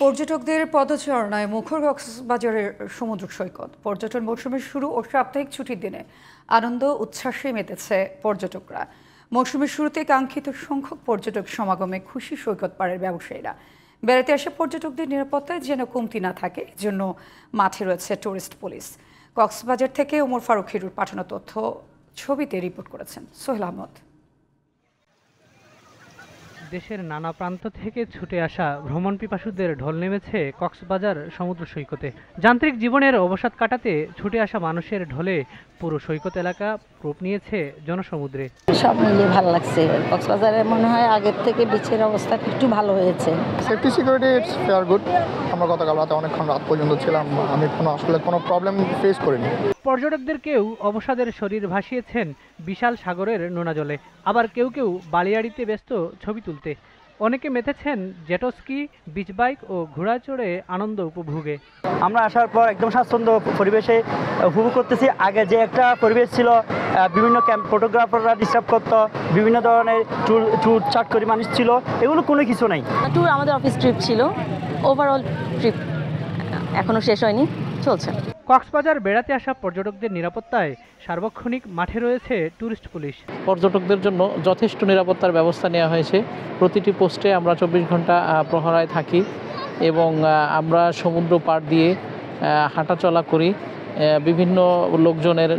পর্যটকদের পদচারণায় মুখর কক্সবাজারের সমুদ্র সৈকত। পর্যটন মৌসুমের শুরু ও সাপ্তাহিক ছুটির দিনে আনন্দ উচ্ছ্বাসে মেতেছে পর্যটকরা। মৌসুমের শুরুতে কাঙ্ক্ষিত সংখ্যক পর্যটক সমাগমে খুশি সৈকত পাড়ের ব্যবসায়ীরা। বেড়াতে আসা পর্যটকদের নিরাপত্তায় যেন কমতি না থাকে, এজন্য মাঠে রয়েছে টুরিস্ট পুলিশ। কক্সবাজার থেকে ওমর ফারুক হিরুর পাঠানো তথ্য ছবিতে রিপোর্ট করেছেন সোহেল আহমদ। দেশের নানা প্রান্ত থেকে ছুটে আসা ভ্রমণ পিপাসুদের ঢল নেমেছে কক্সবাজার সমুদ্র সৈকতে। যান্ত্রিক জীবনের অবসাদ কাটাতে ছুটে আসা মানুষের ঢলে পুরো সৈকত এলাকা রূপ নিয়েছে জনসমুদ্রে। সব মিলিয়ে ভালো লাগছে। কক্সবাজারে মনে হয় আগের থেকে বিচের অবস্থা একটু ভালো হয়েছে। Safety security it's fair good. আমরা গতকাল রাতে অনেকক্ষণ রাত পর্যন্ত ছিলাম, আমি কোনো প্রবলেম ফেস করিনি। পর্যটকদের কেউ অবসাদের শরীর ভাসিয়েছেন বিশাল সাগরের নোনা জলে, আবার কেউ কেউ বালিয়াড়িতে ব্যস্ত ছবি তুলতে। অনেকে মেতেছেন জেটস্কি, বিচ বাইক ও ঘোড়া চড়ে আনন্দ উপভোগে। আমরা আসার পর একদম স্বাচ্ছন্দ্য পরিবেশে উপভোগ করতেছি। আগে যে একটা পরিবেশ ছিল, বিভিন্ন ক্যাম্প ফটোগ্রাফাররা ডিস্টার্ব করতো, বিভিন্ন ধরনের চুট চাটকরি মানুষ ছিল, এগুলো কোনো কিছু নাই। ট্যুর আমাদের অফিস ট্রিপ ছিল, ওভারঅল ট্রিপ এখনো শেষ হয়নি, চলছে। কক্সবাজার বেড়াতে আসা পর্যটকদের নিরাপত্তায় সার্বক্ষণিক মাঠে রয়েছে টুরিস্ট পুলিশ। পর্যটকদের জন্য যথেষ্ট নিরাপত্তার ব্যবস্থা নেওয়া হয়েছে। প্রতিটি পোস্টে আমরা 24 ঘন্টা প্রহরায় থাকি এবং আমরা সমুদ্র পাড় দিয়ে হাঁটাচলা করি। বিভিন্ন লোকজনের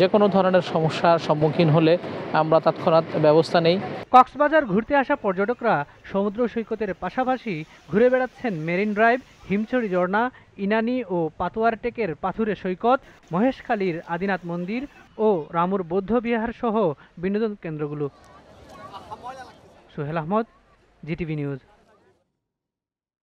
যে কোনো ধরনের সমস্যার সম্মুখীন হলে আমরা তৎক্ষণাৎ ব্যবস্থা নেই। কক্সবাজার ঘুরতে আসা পর্যটকরা সমুদ্র সৈকতের পাশাপাশি ঘুরে বেড়াচ্ছেন মেরিন ড্রাইভ, হিমছড়ি ঝর্ণা, ইনানি ও পাতুয়ার টেকের পাথুরে সৈকত, মহেশখালীর আদিনাথ মন্দির ও রামুর বৌদ্ধ বিহার সহ বিনোদন কেন্দ্রগুলো। Sohel Ahmed, GTV news.